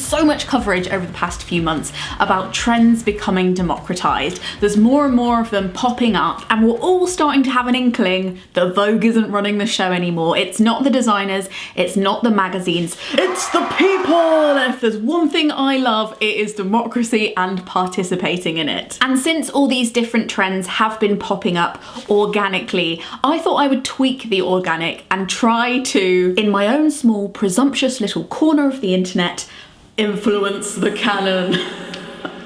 so much coverage over the past few months about trends becoming democratized. There's more and more of them popping up, and we're all starting to have an inkling that Vogue isn't running the show anymore. It's not the designers, it's not the magazines, it's the people! And if there's one thing I love, it is democracy and participating in it. And since all these different trends have been popping up organically, I thought I would tweak the organic and try to, in my own small, presumptuous little corner of the internet, influence the canon.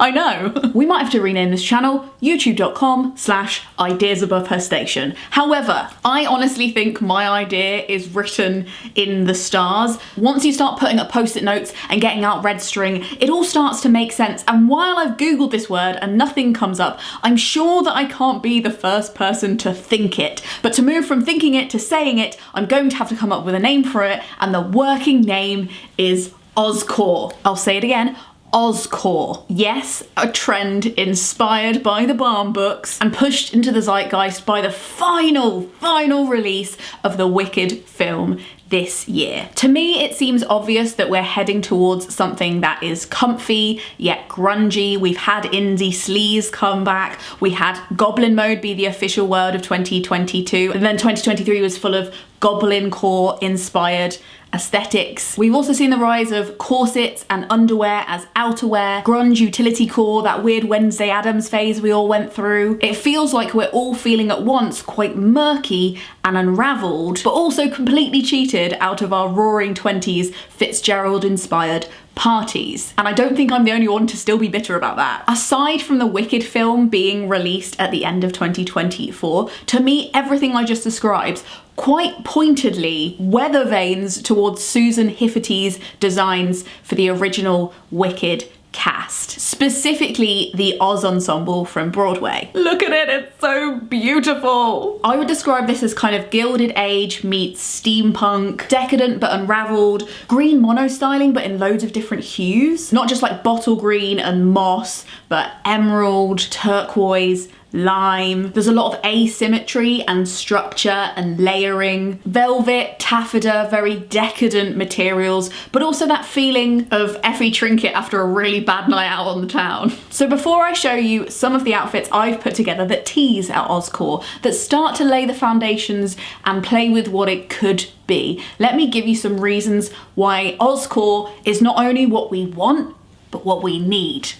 I know. We might have to rename this channel youtube.com/ideasabovehrstation. However, I honestly think my idea is written in the stars. Once you start putting up post-it notes and getting out red string, it all starts to make sense. And while I've Googled this word and nothing comes up, I'm sure that I can't be the first person to think it. But to move from thinking it to saying it, I'm going to have to come up with a name for it, and the working name is Ozcore. I'll say it again. Ozcore. Yes, a trend inspired by the Barn books and pushed into the zeitgeist by the final release of the Wicked film this year. To me, it seems obvious that we're heading towards something that is comfy yet grungy. We've had indie sleaze come back. We had Goblin Mode be the official word of 2022, and then 2023 was full of Goblin Core inspired aesthetics. We've also seen the rise of corsets and underwear as outerwear, grunge utility core, that weird Wednesday Addams phase we all went through. It feels like we're all feeling at once quite murky and unraveled, but also completely cheated out of our roaring 20s Fitzgerald inspired parties. And I don't think I'm the only one to still be bitter about that. Aside from the Wicked film being released at the end of 2024, to me, everything I just described quite pointedly weather vanes towards Susan Hifferty's designs for the original Wicked cast, specifically the Oz ensemble from Broadway. Look at it, it's so beautiful. I would describe this as kind of Gilded Age meets steampunk, decadent but unraveled, green monostyling but in loads of different hues. Not just like bottle green and moss, but emerald, turquoise, lime. There's a lot of asymmetry and structure and layering. Velvet, taffeta, very decadent materials, but also that feeling of effie trinket after a really bad night out on the town. So before I show you some of the outfits I've put together that tease at Ozcore, that start to lay the foundations and play with what it could be, let me give you some reasons why Ozcore is not only what we want, but what we need.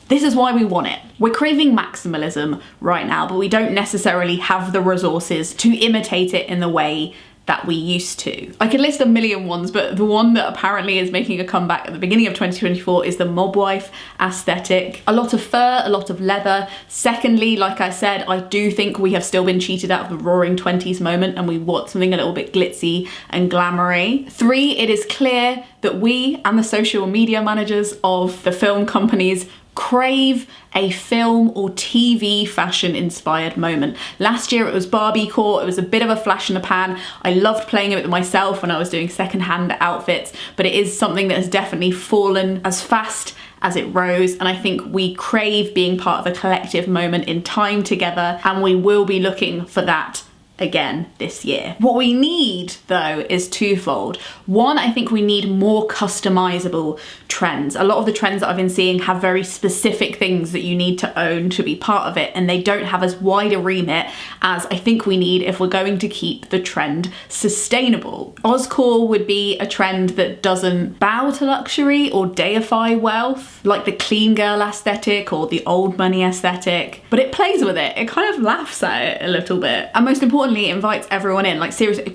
This is why we want it. We're craving maximalism right now, but we don't necessarily have the resources to imitate it in the way that we used to. I could list a million ones, but the one that apparently is making a comeback at the beginning of 2024 is the Mobwife aesthetic. A lot of fur, a lot of leather. Secondly, like I said, I do think we have still been cheated out of the roaring 20s moment, and we want something a little bit glitzy and glamoury. 3, it is clear that we and the social media managers of the film companies crave a film or TV fashion inspired moment. Last year it was Barbie core, it was a bit of a flash in the pan. I loved playing it with myself when I was doing secondhand outfits, but it is something that has definitely fallen as fast as it rose, and I think we crave being part of a collective moment in time together, and we will be looking for that again this year. What we need though is twofold. One, I think we need more customizable trends. A lot of the trends that I've been seeing have very specific things that you need to own to be part of it, and they don't have as wide a remit as I think we need if we're going to keep the trend sustainable. Ozcore would be a trend that doesn't bow to luxury or deify wealth, like the clean girl aesthetic or the old money aesthetic, but it plays with it. It kind of laughs at it a little bit. And most importantly, it invites everyone in. Like seriously,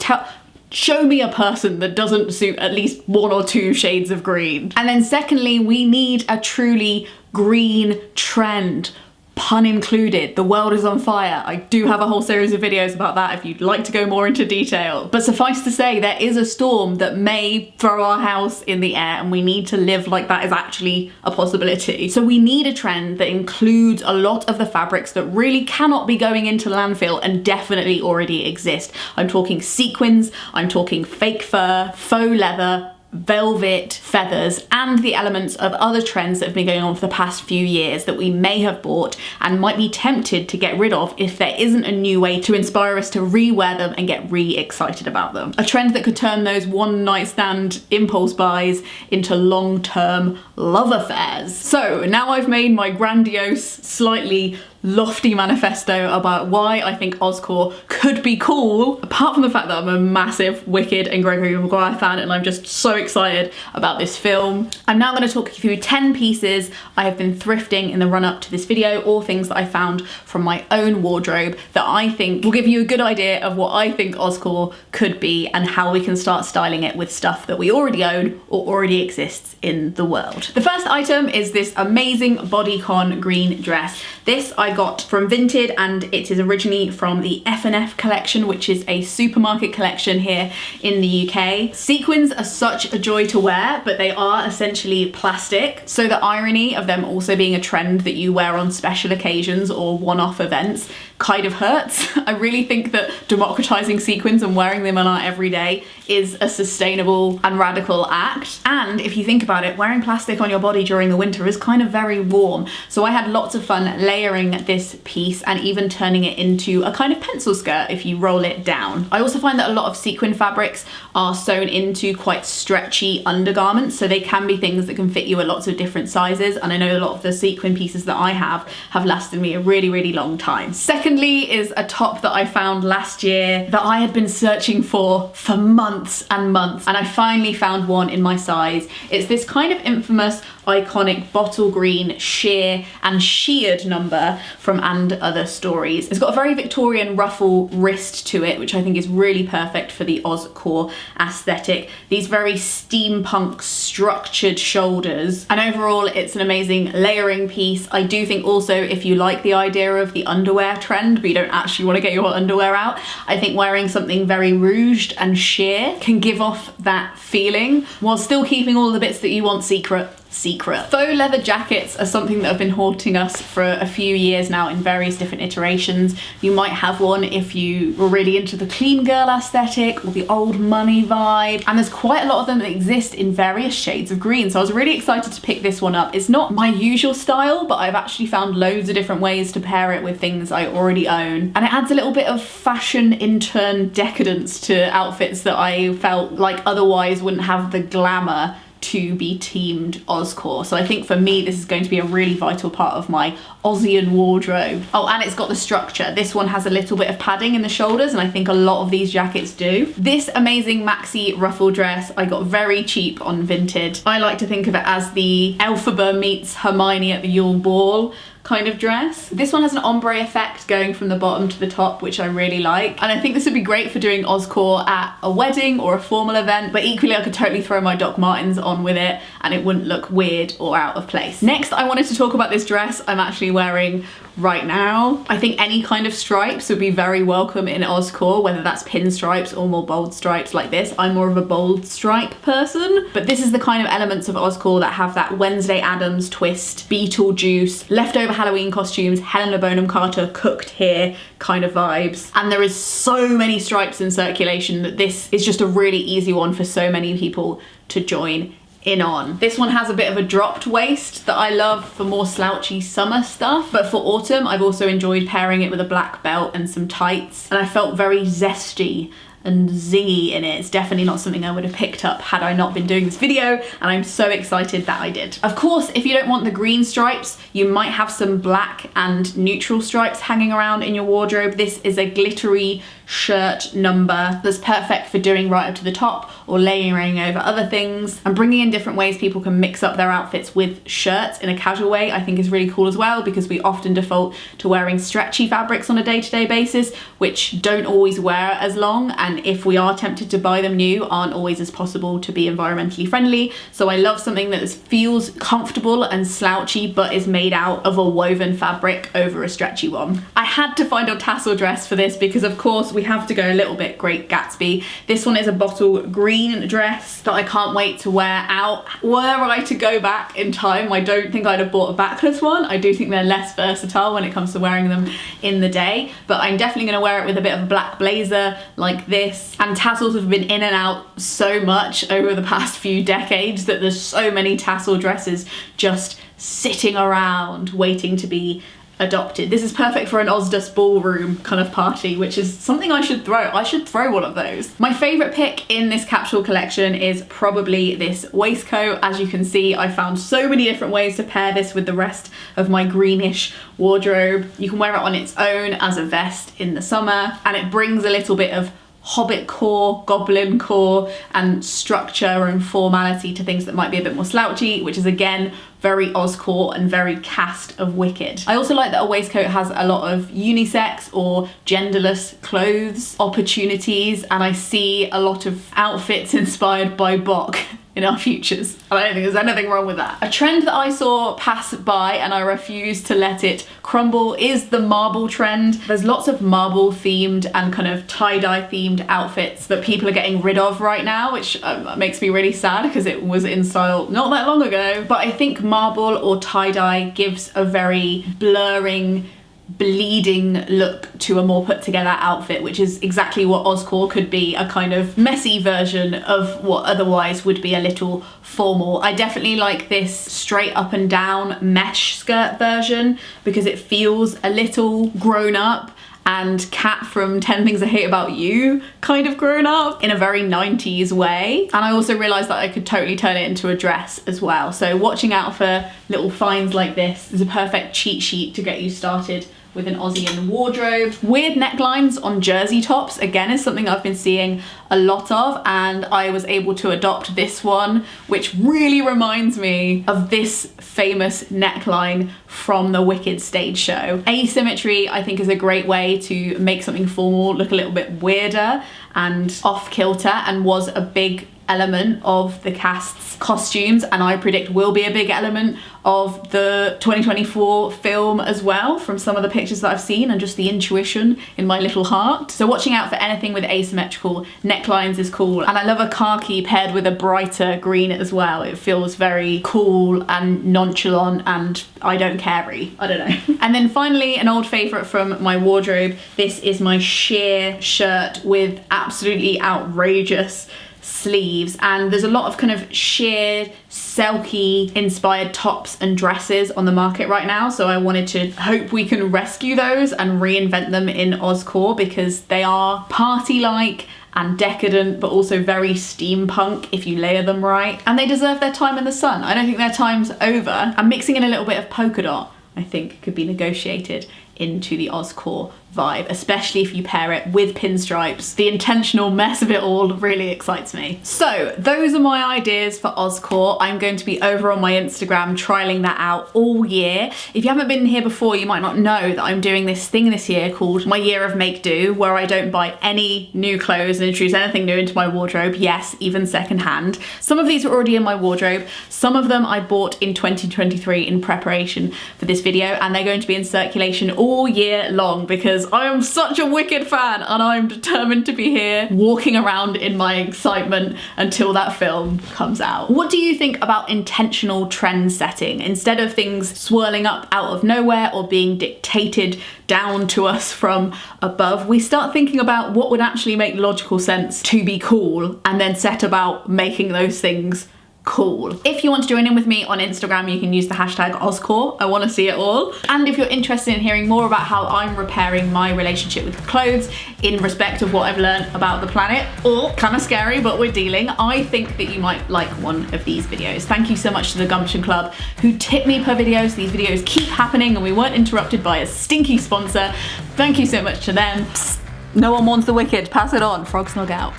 show me a person that doesn't suit at least 1 or 2 shades of green. And then secondly, we need a truly green trend. Pun included. The world is on fire. I do have a whole series of videos about that if you'd like to go more into detail. But suffice to say, there is a storm that may throw our house in the air, and we need to live like that is actually a possibility. So we need a trend that includes a lot of the fabrics that really cannot be going into landfill and definitely already exist. I'm talking sequins, I'm talking fake fur, faux leather, velvet feathers and the elements of other trends that have been going on for the past few years that we may have bought and might be tempted to get rid of if there isn't a new way to inspire us to re-wear them and get re-excited about them. A trend that could turn those one night stand impulse buys into long-term love affairs. So now I've made my grandiose, slightly lofty manifesto about why I think Ozcore could be cool, apart from the fact that I'm a massive Wicked and Gregory Maguire fan and I'm just so excited about this film. I'm now going to talk you through 10 pieces I have been thrifting in the run-up to this video, or things that I found from my own wardrobe that I think will give you a good idea of what I think Ozcore could be and how we can start styling it with stuff that we already own or already exists in the world. The first item is this amazing bodycon green dress. This I got from Vinted, and it is originally from the F&F collection, which is a supermarket collection here in the UK. Sequins are such a joy to wear, but they are essentially plastic. So the irony of them also being a trend that you wear on special occasions or one-off events kind of hurts. I really think that democratizing sequins and wearing them on our everyday is a sustainable and radical act. And if you think about it, wearing plastic on your body during the winter is kind of very warm. So I had lots of fun layering this piece and even turning it into a kind of pencil skirt if you roll it down. I also find that a lot of sequin fabrics are sewn into quite stretchy undergarments, so they can be things that can fit you at lots of different sizes, and I know a lot of the sequin pieces that I have lasted me a really, really long time. Secondly is a top that I found last year that I had been searching for months and months, and I finally found one in my size. It's this kind of infamous iconic bottle green sheer and sheared number from And Other Stories. It's got a very Victorian ruffle wrist to it, which I think is really perfect for the Ozcore aesthetic. These very steampunk structured shoulders, and overall it's an amazing layering piece. I do think also, if you like the idea of the underwear trend but you don't actually want to get your underwear out, I think wearing something very rouged and sheer can give off that feeling while still keeping all the bits that you want secret. Faux leather jackets are something that have been haunting us for a few years now in various different iterations. You might have one if you were really into the clean girl aesthetic or the old money vibe, and there's quite a lot of them that exist in various shades of green, so I was really excited to pick this one up. It's not my usual style, but I've actually found loads of different ways to pair it with things I already own, and it adds a little bit of fashion intern decadence to outfits that I felt like otherwise wouldn't have the glamour to be teamed Ozcore. So I think for me this is going to be a really vital part of my Aussian wardrobe. Oh, and it's got the structure. This one has a little bit of padding in the shoulders, and I think a lot of these jackets do. This amazing maxi ruffle dress I got very cheap on Vinted. I like to think of it as the Elphaba meets Hermione at the Yule Ball kind of dress. This one has an ombre effect going from the bottom to the top, which I really like, and I think this would be great for doing Ozcore at a wedding or a formal event, but equally I could totally throw my Doc Martens on with it and it wouldn't look weird or out of place. Next, I wanted to talk about this dress I'm actually wearing right now. I think any kind of stripes would be very welcome in Ozcore, whether that's pinstripes or more bold stripes like this. I'm more of a bold stripe person, but this is the kind of elements of Ozcore that have that Wednesday Addams twist, Beetlejuice, leftover Halloween costumes, Helena Bonham Carter cooked here kind of vibes. And there is so many stripes in circulation that this is just a really easy one for so many people to join in on. This one has a bit of a dropped waist that I love for more slouchy summer stuff, but for autumn I've also enjoyed pairing it with a black belt and some tights, and I felt very zesty and zingy in it. It's definitely not something I would have picked up had I not been doing this video, and I'm so excited that I did. Of course, if you don't want the green stripes, you might have some black and neutral stripes hanging around in your wardrobe. This is a glittery shirt number that's perfect for doing right up to the top or layering over other things, and bringing in different ways people can mix up their outfits with shirts in a casual way I think is really cool as well, because we often default to wearing stretchy fabrics on a day-to-day basis which don't always wear as long, and if we are tempted to buy them new, aren't always as possible to be environmentally friendly. So I love something that feels comfortable and slouchy but is made out of a woven fabric over a stretchy one. I had to find a tassel dress for this because of course we have to go a little bit Great Gatsby. This one is a bottle green dress that I can't wait to wear out. Were I to go back in time, I don't think I'd have bought a backless one. I do think they're less versatile when it comes to wearing them in the day, but I'm definitely going to wear it with a bit of a black blazer like this, this, and tassels have been in and out so much over the past few decades that there's so many tassel dresses just sitting around waiting to be adopted. This is perfect for an Ozdas ballroom kind of party, which is something I should throw. I should throw one of those. My favourite pick in this capsule collection is probably this waistcoat. As you can see, I found so many different ways to pair this with the rest of my greenish wardrobe. You can wear it on its own as a vest in the summer, and it brings a little bit of hobbit core, goblin core, and structure and formality to things that might be a bit more slouchy, which is again very Ozcore and very cast of Wicked. I also like that a waistcoat has a lot of unisex or genderless clothes opportunities, and I see a lot of outfits inspired by Bok in our futures. I don't think there's anything wrong with that. A trend that I saw pass by and I refuse to let it crumble is the marble trend. There's lots of marble themed and kind of tie-dye themed outfits that people are getting rid of right now, which makes me really sad because it was in style not that long ago. But I think marble or tie-dye gives a very blurring, bleeding look to a more put together outfit, which is exactly what Ozcore could be, a kind of messy version of what otherwise would be a little formal. I definitely like this straight up and down mesh skirt version because it feels a little grown up and Kat from 10 Things I Hate About You kind of grown up in a very 90s way. And I also realised that I could totally turn it into a dress as well. So watching out for little finds like this is a perfect cheat sheet to get you started with an Aussian wardrobe. Weird necklines on jersey tops, again, is something I've been seeing a lot of, and I was able to adopt this one, which really reminds me of this famous neckline from the Wicked stage show. Asymmetry, I think, is a great way to make something formal look a little bit weirder and off kilter, and was a big element of the cast's costumes, and I predict will be a big element of the 2024 film as well, from some of the pictures that I've seen and just the intuition in my little heart. So watching out for anything with asymmetrical necklines is cool, and I love a khaki paired with a brighter green as well. It feels very cool and nonchalant and I don't care-y. I don't know. And then finally, an old favourite from my wardrobe, this is my sheer shirt with absolutely outrageous sleeves, and there's a lot of kind of sheer Selkie inspired tops and dresses on the market right now, so I wanted to hope we can rescue those and reinvent them in Ozcore because they are party-like and decadent, but also very steampunk if you layer them right, and they deserve their time in the sun. I don't think their time's over, and mixing in a little bit of polka dot I think could be negotiated into the Ozcore vibe, especially if you pair it with pinstripes. The intentional mess of it all really excites me. So those are my ideas for Ozcore. I'm going to be over on my Instagram trialing that out all year. If you haven't been here before, you might not know that I'm doing this thing this year called my year of make do, where I don't buy any new clothes and introduce anything new into my wardrobe. Yes, even secondhand. Some of these are already in my wardrobe. Some of them I bought in 2023 in preparation for this video, and they're going to be in circulation all year long because I am such a Wicked fan and I'm determined to be here walking around in my excitement until that film comes out. What do you think about intentional trend setting? Instead of things swirling up out of nowhere or being dictated down to us from above, we start thinking about what would actually make logical sense to be cool and then set about making those things cool. If you want to join in with me on Instagram, you can use the hashtag Ozcore. I want to see it all. And if you're interested in hearing more about how I'm repairing my relationship with clothes in respect of what I've learned about the planet, or kind of scary, but we're dealing, I think that you might like one of these videos. Thank you so much to the Gumption Club who tip me per video, so these videos keep happening and we weren't interrupted by a stinky sponsor. Thank you so much to them. Psst, no one wants the Wicked. Pass it on. Frog Snog out.